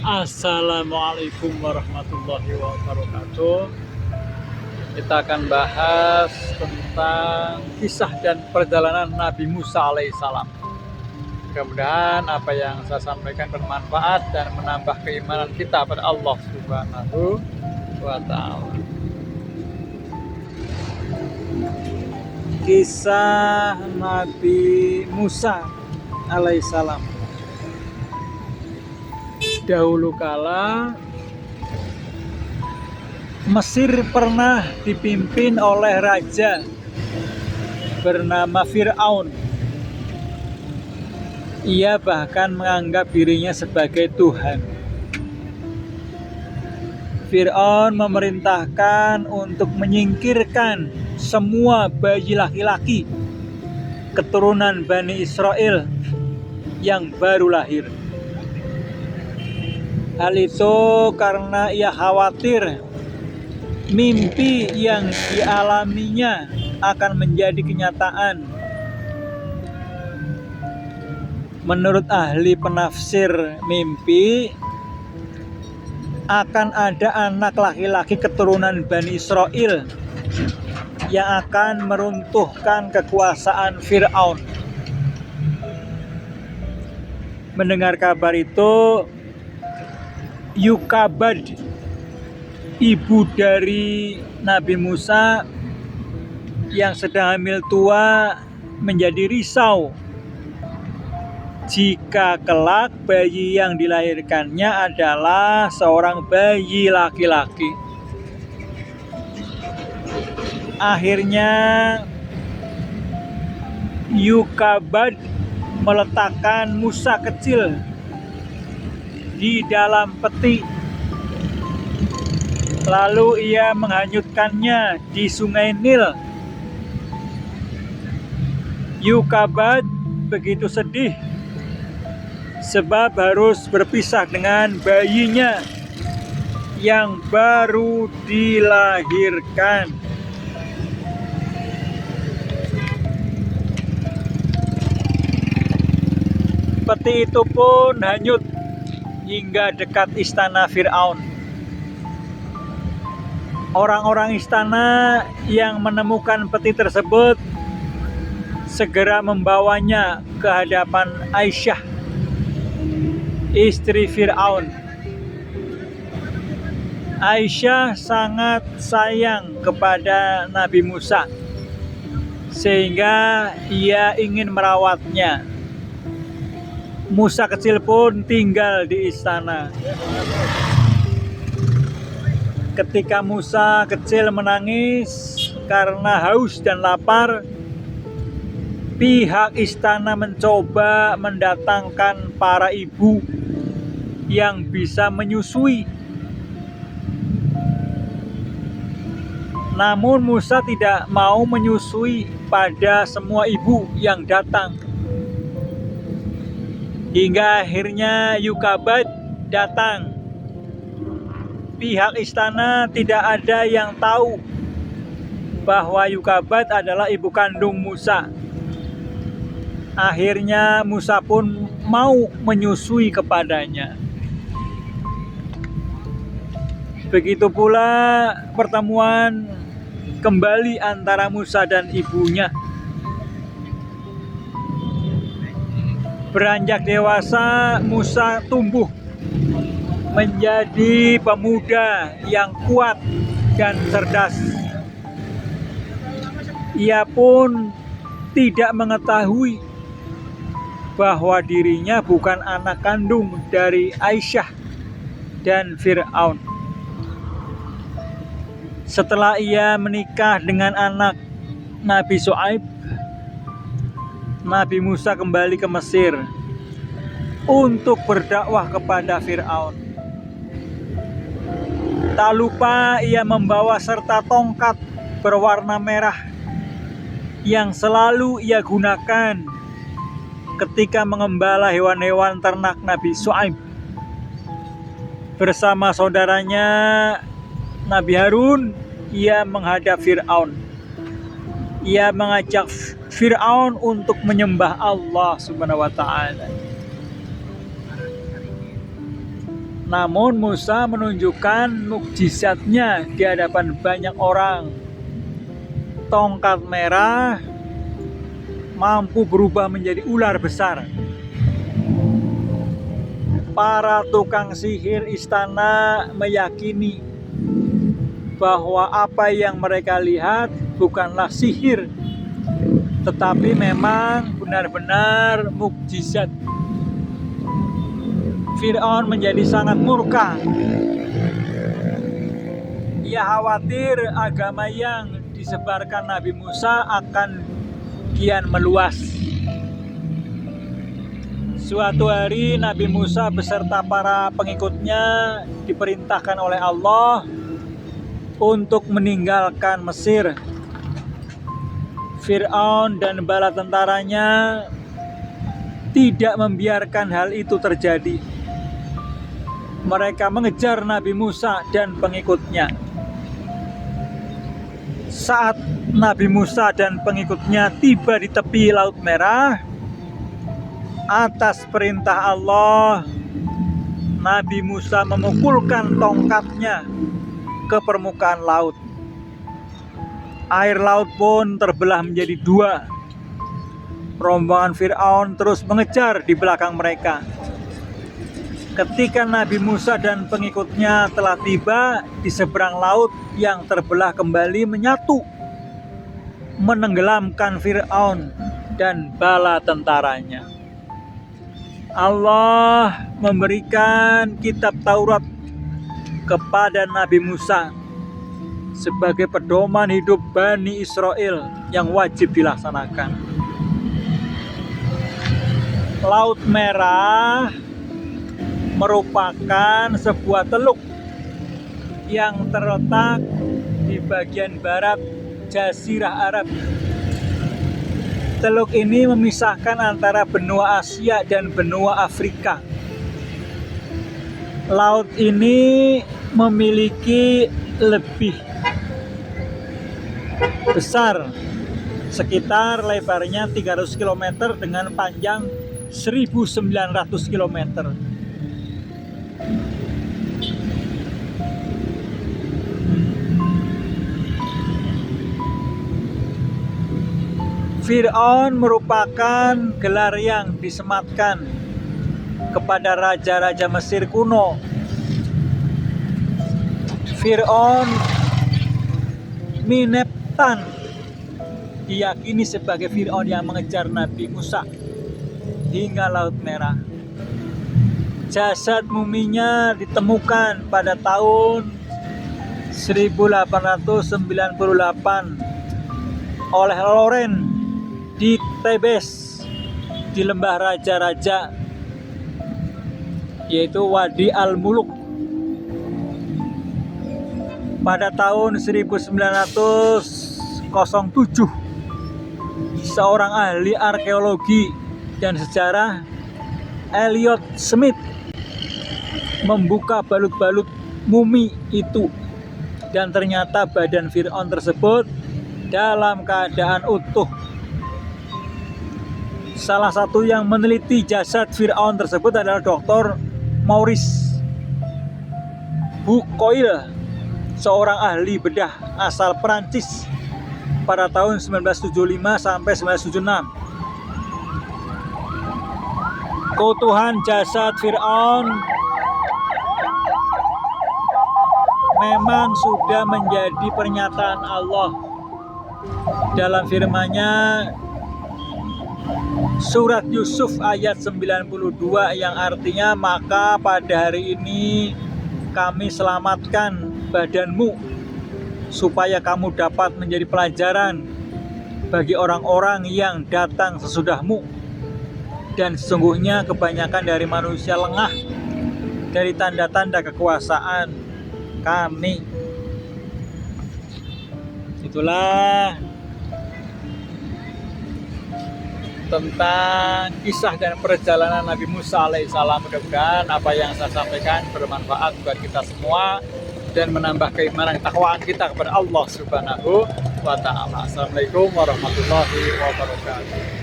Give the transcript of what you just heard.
Assalamualaikum warahmatullahi wabarakatuh. Kita akan bahas tentang kisah dan perjalanan Nabi Musa alaihissalam. Mudah-mudahan apa yang saya sampaikan bermanfaat dan menambah keimanan kita pada Allah Subhanahu wa Ta'ala. Kisah Nabi Musa alaihissalam. Dahulu kala Mesir pernah dipimpin oleh raja bernama Fir'aun. Ia bahkan menganggap dirinya sebagai Tuhan. Fir'aun memerintahkan untuk menyingkirkan semua bayi laki-laki keturunan Bani Israel yang baru lahir. Hal itu karena ia khawatir mimpi yang dialaminya akan menjadi kenyataan. Menurut ahli penafsir mimpi, akan ada anak laki-laki keturunan Bani Israel yang akan meruntuhkan kekuasaan Fir'aun. Mendengar kabar itu, Yukabad, ibu dari Nabi Musa yang sedang hamil tua, menjadi risau jika kelak bayi yang dilahirkannya adalah seorang bayi laki-laki. Akhirnya Yukabad meletakkan Musa kecil di dalam peti, lalu ia menghanyutkannya di sungai Nil. Yukabad begitu sedih sebab harus berpisah dengan bayinya yang baru dilahirkan. Peti itu pun hanyut hingga dekat istana Fir'aun. Orang-orang istana yang menemukan peti tersebut segera membawanya ke hadapan Aisyah, istri Fir'aun. Aisyah sangat sayang kepada Nabi Musa sehingga ia ingin merawatnya. Musa kecil pun tinggal di istana. Ketika Musa kecil menangis karena haus dan lapar, pihak istana mencoba mendatangkan para ibu yang bisa menyusui. Namun Musa tidak mau menyusui pada semua ibu yang datang. Hingga akhirnya Yukabad datang. Pihak istana tidak ada yang tahu bahwa Yukabad adalah ibu kandung Musa. Akhirnya Musa pun mau menyusui kepadanya. Begitu pula pertemuan kembali antara Musa dan ibunya. Beranjak dewasa, Musa tumbuh menjadi pemuda yang kuat dan cerdas. Ia pun tidak mengetahui bahwa dirinya bukan anak kandung dari Aisyah dan Fir'aun. Setelah ia menikah dengan anak Nabi Syuaib, Nabi Musa kembali ke Mesir untuk berdakwah kepada Fir'aun. Tak lupa ia membawa serta tongkat berwarna merah yang selalu ia gunakan ketika mengembala hewan-hewan ternak Nabi Syuaib. Bersama saudaranya Nabi Harun, ia menghadap Fir'aun. Ia mengajak Fir'aun untuk menyembah Allah Subhanahu wa Ta'ala. Namun Musa menunjukkan mukjizatnya di hadapan banyak orang. Tongkat merah mampu berubah menjadi ular besar. Para tukang sihir istana meyakini bahwa apa yang mereka lihat bukanlah sihir, tetapi memang benar-benar mukjizat. Fir'aun menjadi sangat murka. Ia khawatir agama yang disebarkan Nabi Musa akan kian meluas. Suatu hari Nabi Musa beserta para pengikutnya diperintahkan oleh Allah untuk meninggalkan Mesir. Fir'aun dan bala tentaranya tidak membiarkan hal itu terjadi. Mereka mengejar Nabi Musa dan pengikutnya. Saat Nabi Musa dan pengikutnya tiba di tepi Laut Merah, atas perintah Allah, Nabi Musa memukulkan tongkatnya ke permukaan laut. Air laut pun terbelah menjadi dua. Rombongan Fir'aun terus mengejar di belakang mereka. Ketika Nabi Musa dan pengikutnya telah tiba di seberang laut yang terbelah kembali menyatu, menenggelamkan Fir'aun dan bala tentaranya. Allah memberikan kitab Taurat kepada Nabi Musa sebagai pedoman hidup Bani Israel yang wajib dilaksanakan. Laut Merah merupakan sebuah teluk yang terletak di bagian barat Jazirah Arab. Teluk ini memisahkan antara benua Asia dan benua Afrika. Laut ini memiliki lebih besar, sekitar lebarnya 300 km dengan panjang 1.900 km. Fir'aun merupakan gelar yang disematkan kepada raja-raja Mesir kuno. Fir'aun Mineptan diyakini sebagai Fir'aun yang mengejar Nabi Musa hingga Laut Merah. Jasad muminya ditemukan pada tahun 1898 oleh Loren di Tebes, di lembah raja-raja, yaitu Wadi Al-Muluk. Pada tahun 1907, seorang ahli arkeologi dan sejarah, Elliot Smith, membuka balut-balut mumi itu, dan ternyata badan Fir'aun tersebut dalam keadaan utuh. Salah satu yang meneliti jasad Fir'aun tersebut adalah Dr. Maurice Bucaille, seorang ahli bedah asal Prancis pada tahun 1975 sampai 1976. Keutuhan jasad Fir'aun memang sudah menjadi pernyataan Allah dalam firman-Nya, surat Yusuf ayat 92, yang artinya, maka pada hari ini kami selamatkan badanmu supaya kamu dapat menjadi pelajaran bagi orang-orang yang datang sesudahmu, dan sesungguhnya kebanyakan dari manusia lengah dari tanda-tanda kekuasaan kami. Itulah tentang kisah dan perjalanan Nabi Musa alaihissalam. Mudah-mudahan apa yang saya sampaikan bermanfaat buat kita semua dan menambah keimanan takwaan kita kepada Allah Subhanahu wa Ta'ala. Assalamualaikum warahmatullahi wabarakatuh.